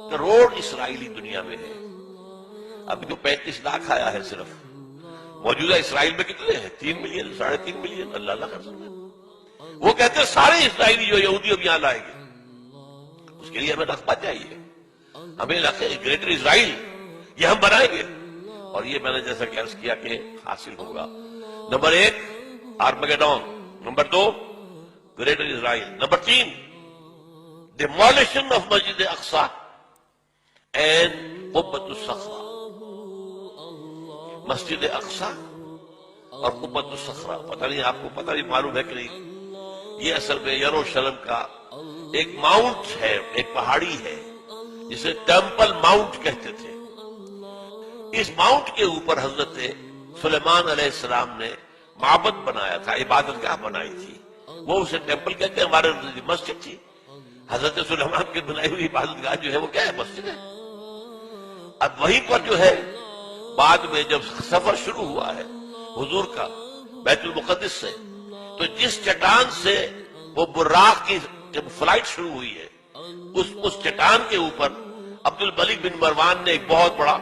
کروڑ اسرائیلی دنیا میں ہے. ابھی تو 35 لاکھ آیا ہے صرف. موجودہ اسرائیل میں کتنے ہیں؟ 3 ملین 3.5 ملین. اللہ اللہ کر سکتے. وہ کہتے ہیں سارے اسرائیلی جو یہودی اب یہاں لائیں گے. اس کے لیے ہمیں رقبہ چاہیے. ہمیں گریٹر اسرائیل یہ ہم بنائیں گے. اور یہ میں نے جیسا کہ عرض کیا کہ حاصل ہوگا. Number 1 Armageddon. Number 2 greater Israel. Number 3 demolition of مسجد اقصی اینڈ قبۃ الصخرہ. مسجد اقصی اور قبۃ الصخرہ، پتہ نہیں آپ کو پتہ نہیں معلوم ہے کہ نہیں، یہ اصل میں یروشلم کا ایک ماؤنٹ ہے، ایک پہاڑی ہے جسے ٹیمپل ماؤنٹ کہتے تھے. اس ماؤنٹ کے اوپر حضرت سلیمان علیہ السلام نے معبد بنایا تھا، عبادت گاہ بنائی تھی. وہ اسے ٹیمپل کہتے ہیں، ہمارے مسجد تھی. حضرت سلیمان کی بنائی ہوئی عبادت گاہ جو ہے وہ کیا ہے؟ مسجد ہے. اب وہیں پر جو ہے بعد میں جب سفر شروع ہوا ہے حضور کا بیت المقدس سے، تو جس چٹان سے وہ براق کی جب فلائٹ شروع ہوئی ہے اس چٹان کے اوپر عبد الملک بن مروان نے ایک بہت بڑا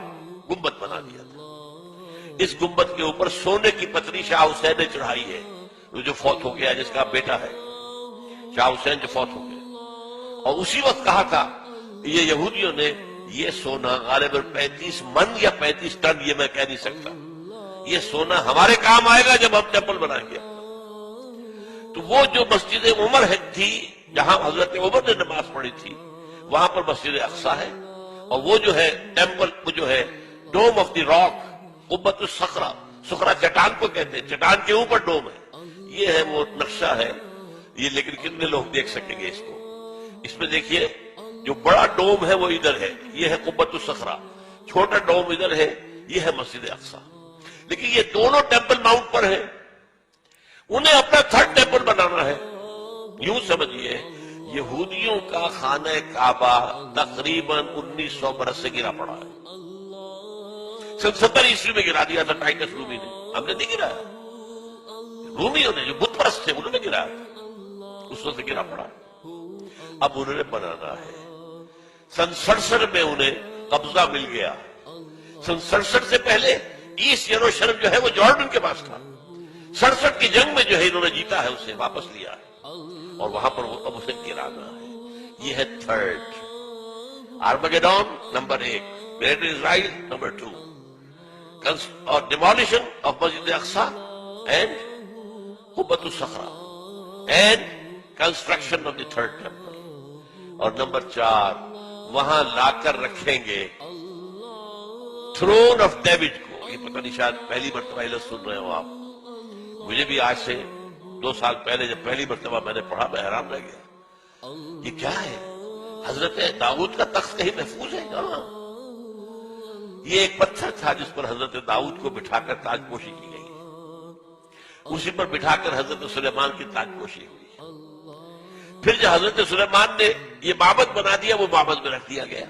گنبد بنا دیا تھا. اس گنبد کے اوپر سونے کی پتری شاہ حسین نے چڑھائی ہے، جو فوت ہو گیا، جس کا بیٹا ہے شاہ حسین جو فوت ہو گیا. اور اسی وقت کہا تھا یہ یہودیوں نے یہ سونا غالباً 35 من یا 35 ٹن، یہ میں کہہ نہیں سکتا، یہ سونا ہمارے کام آئے گا جب ہم ٹیمپل بنائیں گے. تو وہ جو مسجد عمر تھی جہاں حضرت عمر نے نماز پڑھی تھی، وہاں پر مسجد اقصی ہے. اور وہ جو ہے ٹیمپل، وہ جو ہے ڈوم آف دی راک، قبۃ الصخرہ، صخرہ چٹان کو کہتے ہیں، چٹان کے اوپر ڈوم ہے. یہ ہے وہ نقشہ ہے یہ. لیکن کتنے لوگ دیکھ سکیں گے اس کو؟ اس میں دیکھیے جو بڑا ڈوم ہے وہ ادھر ہے، یہ ہے قبۃ الصخرہ. چھوٹا ڈوم ادھر ہے، یہ ہے مسجد اقصی. لیکن یہ دونوں ٹیمپل ماؤنٹ پر ہیں. انہیں اپنا تھرڈ ٹیمپل بنانا ہے. یوں سمجھیے یہودیوں کا خانہ کعبہ تقریباً 1900 برس سے گرا پڑا ہے. 70 عیسوی میں گرا دیا تھا ٹائٹس رومی نے. ہم نے نہیں گرایا، رومیوں نے جو بت پرست تھے انہوں نے گرایا تھا. اس وقت گرا پڑا. اب انہوں نے بنانا ہے. سن 67 میں انہیں قبضہ مل گیا. سن 67 سے پہلے ایسٹ یروشلم جو ہے وہ جارڈن کے پاس تھا. 67 کی جنگ میں جو ہے انہوں نے جیتا ہے، اسے واپس لیا ہے اور وہاں پر وہ اب اسے گرانا ہے. یہ ہے third Armageddon. Number 1 greater Israel. Number 2 اور ڈیمولیشن آف مسجد اقصی اینڈ قبۃ الصخرہ and construction of the third temple. اور نمبر 4 وہاں لا کر رکھیں گے تھرون آف ڈیوڈ کو. یہ پتہ نہیں شاید پہلی مرتبہ لفظ سن رہے ہو آپ. مجھے بھی آج سے 2 سال پہلے جب پہلی مرتبہ میں نے پڑھا میں حیران رہ گیا. یہ کیا ہے؟ حضرت داؤد کا تخت کہیں محفوظ ہے کہاں؟ یہ ایک پتھر تھا جس پر حضرت داؤد کو بٹھا کر تاج پوشی کی گئی. اسی پر بٹھا کر حضرت سلیمان کی تاج پوشی ہوئی. پھر جو حضرت سلیمان نے یہ معبد بنا دیا وہ معبد میں رکھ دیا گیا.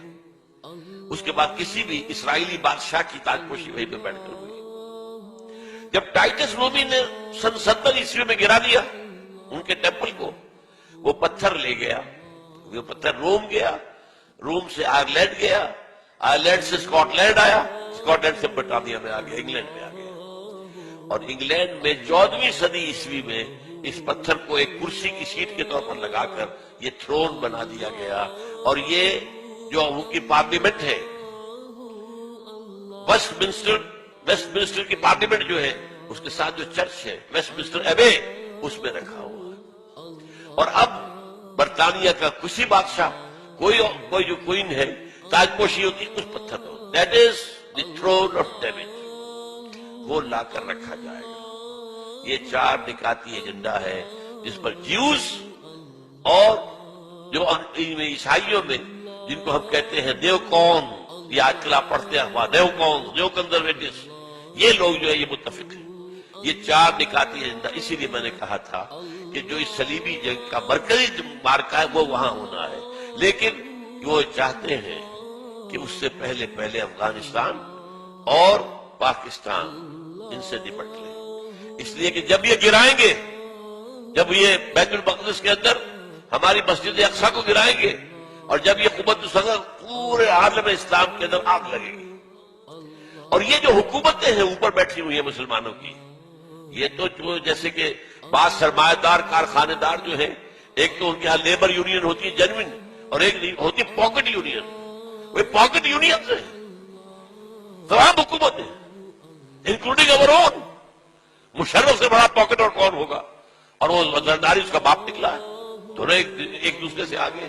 اس کے بعد کسی بھی اسرائیلی بادشاہ کی تاج پوشی وہیں پہ بیٹھ کر ہوئی. جب ٹائٹس رومی نے سن 70 عیسوی میں گرا دیا ان کے ٹیمپل کو، وہ پتھر لے گیا. وہ پتھر روم گیا، روم سے آئرلینڈ گیا، آئرلینڈ سے اسکاٹ لینڈ آیا، اسکاٹ لینڈ سے برطانیہ میں آ گیا، انگلینڈ میں آ گیا. اور انگلینڈ میں 14ویں صدی عیسوی میں اس پتھر کو ایک کرسی کی سیٹ کے طور پر لگا کر یہ تھرون بنا دیا گیا. اور یہ جو ان کی پارلیمنٹ ہے ویسٹ منسٹر کی پارلیمنٹ جو ہے اس کے ساتھ جو چرچ ہے ویسٹ منسٹر ایبے اس میں رکھا ہوا ہے. اور اب برطانیہ کا کسی بادشاہ کوئی جو کوئین ہے تاج پوشی ہوتی اس پتھر پر. That is the throne of David. وہ لا کر رکھا جائے گا. یہ 4 نکاتی ایجنڈا ہے جس پر جیوز اور جو عیسائیوں میں جن کو ہم کہتے ہیں نیو کون، یہ آج کل آپ پڑھتے ہیں نیو کون، نیو کنزرویٹوز، یہ لوگ جو ہے یہ متفق ہیں. یہ 4 نکاتی ایجنڈا. اسی لیے میں نے کہا تھا کہ جو اس صلیبی جنگ کا مرکزی مارکہ ہے وہ وہاں ہونا ہے. لیکن وہ چاہتے ہیں کہ اس سے پہلے افغانستان اور پاکستان ان سے نپٹ لیں. اس لیے کہ جب یہ گرائیں گے، جب یہ بیت المقدس کے اندر ہماری مسجد اقصی کو گرائیں گے، اور جب یہ قوت الصغر پورے عالم اسلام کے اندر آگ لگے گی۔ اور یہ جو حکومتیں ہیں اوپر بیٹھی ہوئی ہیں مسلمانوں کی، یہ تو جو جیسے کہ بعض سرمایہ دار کارخانے دار جو ہیں، ایک تو ان کے ہاں لیبر یونین ہوتی ہے جنوین، اور ایک ہوتی ہے پاکٹ یونین۔ وہ پاکٹ یونین سے تمام حکومتیں انکلوڈنگ اوور اون، مشرف سے بڑا پاکٹ اور کون ہوگا؟ اور وہ زرداری اس کا باپ نکلا ہے، دونوں ایک دوسرے سے آگے۔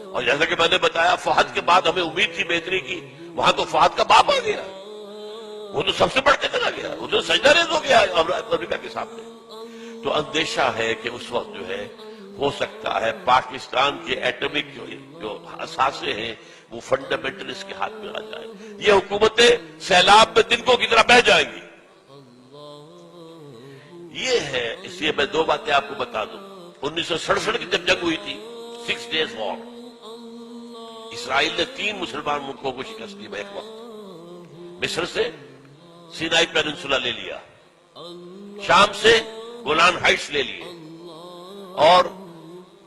اور جیسا کہ میں نے بتایا، فہد کے بعد ہمیں امید تھی بہتری کی، وہاں تو فہد کا باپ آ گیا، وہ تو سب سے بڑھ کے چلا گیا، وہ تو سجدہ ریز ہو گیا امریکہ کے سامنے۔ تو اندیشہ ہے کہ اس وقت جو ہے ہو سکتا ہے پاکستان کے ایٹمک جو اثاثے ہیں وہ فنڈامنٹلسٹ کے ہاتھ میں آ جائیں، یہ حکومتیں سیلاب میں تنکوں کی طرح بہہ جائیں گی۔ یہ ہے، اس لیے میں دو باتیں آپ کو بتا دوں۔ 1967 کی جب جنگ ہوئی تھی، 6 days وار، اسرائیل نے 3 مسلمان ملکوں کو شکست دی ایک وقت۔ مصر سے سینائی پیننسولا لے لیا، شام سے گولان ہائٹس لے لیے، اور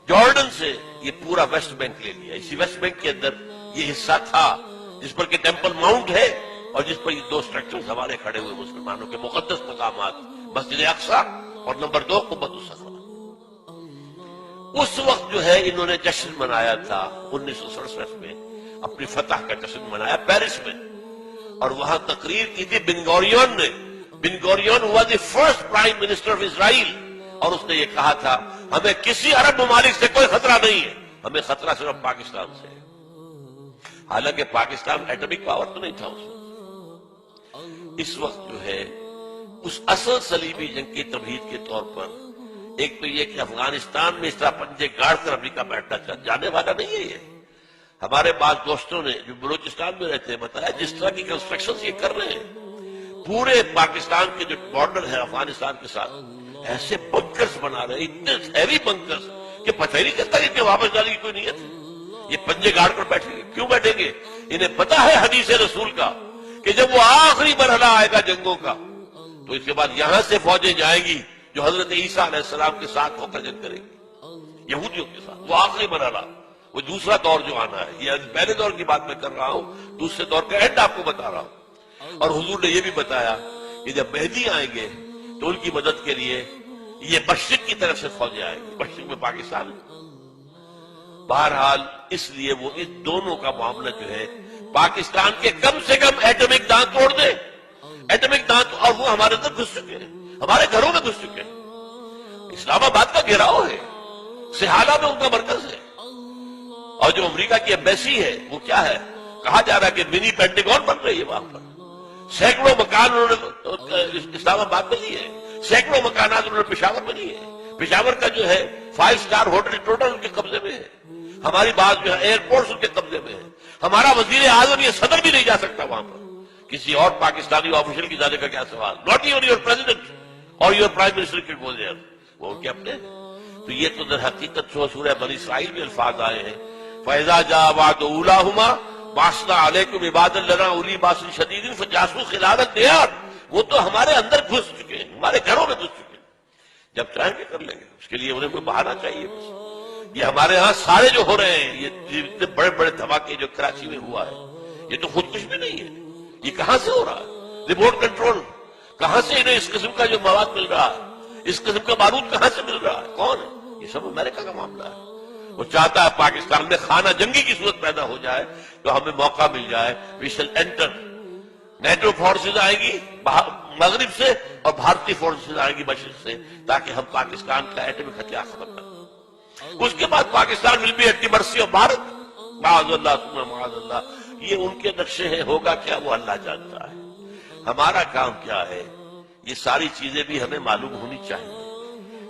جارڈن سے یہ پورا ویسٹ بینک لے لیا۔ اسی ویسٹ بینک کے اندر یہ حصہ تھا جس پر کہ ٹیمپل ماؤنٹ ہے، اور جس پر یہ 2 اسٹرکچرز ہمارے کھڑے ہوئے مسلمانوں کے مقدس مقامات، مسجد اقصی اور نمبر 2 قبۃ الصخرہ۔ اس وقت جو ہے انہوں نے جشن منایا تھا 1967 میں، اپنی فتح کا جشن منایا پیرس میں، اور وہاں تقریر کی تھی بن گوریون نے۔ بن گوریون ہوا the first prime minister of Israel, اور اس نے یہ کہا تھا ہمیں کسی عرب ممالک سے کوئی خطرہ نہیں ہے، ہمیں خطرہ صرف پاکستان سے ہے۔ حالانکہ پاکستان ایٹمک پاور تو نہیں تھا اس وقت۔ اس وقت جو ہے اس اصل صلیبی جنگ کی تمہید کے طور پر، ایک تو یہ کہ افغانستان میں اس طرح پنجے گاڑ کر امریکہ بیٹھنا جانے والا نہیں ہے۔ یہ ہمارے بعض دوستوں نے جو بلوچستان میں رہتے ہیں بتایا جس طرح کی کنسٹرکشن یہ کر رہے ہیں، پورے پاکستان کے جو بارڈر ہے افغانستان کے ساتھ، ایسے بنکرز بنا رہے ہیں، اتنے ہیوی بنکرز کہ پتہ ہی نہیں چلتا کہ ان کے واپس جانے کی کوئی نیت ہے۔ یہ پنجے گاڑ کر بیٹھیں گے، کیوں بیٹھیں گے؟ انہیں پتا ہے حدیث رسول کا کہ جب وہ آخری مرحلہ آئے گا جنگوں کا، تو اس کے بعد یہاں سے فوجیں جائیں گی جو حضرت عیسیٰ علیہ السلام کے ساتھ ہو کر جنگ کریں گی یہودیوں کے ساتھ۔ وہ آخری مرحلہ، وہ دوسرا دور جو آنا ہے، یہ پہلے دور کی بات میں کر رہا ہوں، دوسرے دور کا اینڈ آپ کو بتا رہا ہوں۔ اور حضور نے یہ بھی بتایا کہ جب مہدی آئیں گے تو ان کی مدد کے لیے یہ مشرق کی طرف سے فوجیں آئیں گی، مشرق میں پاکستان۔ بہرحال اس لیے وہ اس دونوں کا معاملہ جو ہے پاکستان کے کم سے کم ایٹمک دانت توڑ دے، ایٹمک دانت، اور وہ ہمارے اندر گھس چکے ہیں، ہمارے گھروں میں گھس چکے ہیں۔ اسلام آباد کا گھیراؤ ہے، سہالہ میں ان کا مرکز ہے، اور جو امریکہ کی ایمبیسی ہے وہ کیا ہے؟ کہا جا رہا ہے کہ منی پینٹاگون بن رہی ہے وہاں پر، سینکڑوں مکان انہوں نے اسلام آباد میں لیے ہیں، سینکڑوں مکانات انہوں نے پشاور میں لیے ہیں۔ پشاور کا جو ہے 5 اسٹار ہوٹل ٹوٹل ان کے قبضے میں ہے، ہماری بات جو ہے ایئرپورٹس ان کے قبضے میں ہے۔ ہمارا وزیر اعظم یہ صدر بھی نہیں جا سکتا وہاں پر، کسی اور پاکستانی آفیشل کی جانے کا کیا سوال؟ ناٹ ایون یور پریزیڈنٹ اور یور پرائم منسٹر کے گو دیئر، وہ ان کے اپنے۔ تو یہ تو در حقیقت سورہ بنی اسرائیل میں الفاظ آئے ہیں، فَإِذَا جَاءَ وَعْدُ أُولَاهُمَا بَعَثْنَا عَلَيْكُمْ عِبَادًا لَنَا أُولِي بَأْسٍ شَدِيدٍ فَجَاسُوا خِلَالَ الدِّيَارِ۔ وہ تو ہمارے اندر گھس چکے ہیں، ہمارے گھروں میں گھس چکے ہیں، جب چاہیں گے کر لیں گے، اس کے لیے انہیں کوئی بہانہ چاہیے بس۔ یہ ہمارے ہاں سارے جو ہو رہے ہیں، یہ اتنے بڑے بڑے دھماکے جو کراچی میں ہوا ہے، یہ تو خودکش بھی نہیں ہے، یہ کہاں سے ہو رہا ہے؟ ریموٹ کنٹرول، کہاں سے انہیں اس قسم کا جو مواد مل رہا ہے، اس قسم کا بارود کہاں سے مل رہا ہے؟ کون ہے؟ یہ سب امریکہ کا معاملہ ہے۔ وہ چاہتا ہے پاکستان میں خانہ جنگی کی صورت پیدا ہو جائے تو ہمیں موقع مل جائے، وی شل انٹر، نیٹو فورسز آئیں گی مغرب سے اور بھارتی فورسز آئیں گی مشرق سے، تاکہ ہم پاکستان کا ایٹمی ہتھیار ختم کریں۔ اس کے بعد Pakistan will be at the mercy of Bharat, معاذ اللہ ثم معاذ اللہ۔ یہ ان کے نقشے ہیں، ہوگا کیا وہ اللہ جانتا ہے۔ ہمارا کام کیا ہے؟ یہ ساری چیزیں بھی ہمیں معلوم ہونی چاہیے،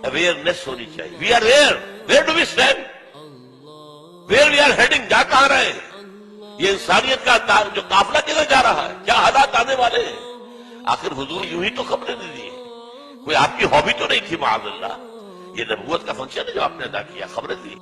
اویئرنیس ہونی چاہیے۔ We are where do we stand, where we are heading, جا کہاں رہے ہیں؟ یہ انسانیت کا جو قافلہ کدھر جا رہا ہے؟ کیا حالات آنے والے ہیں؟ آخر حضور یوں ہی تو خبریں نہیں دی، کوئی آپ کی ہابی تو نہیں تھی معاذ اللہ، یہ نبوت کا فنکشن ہے جو آپ نے ادا کیا، خبریں دی۔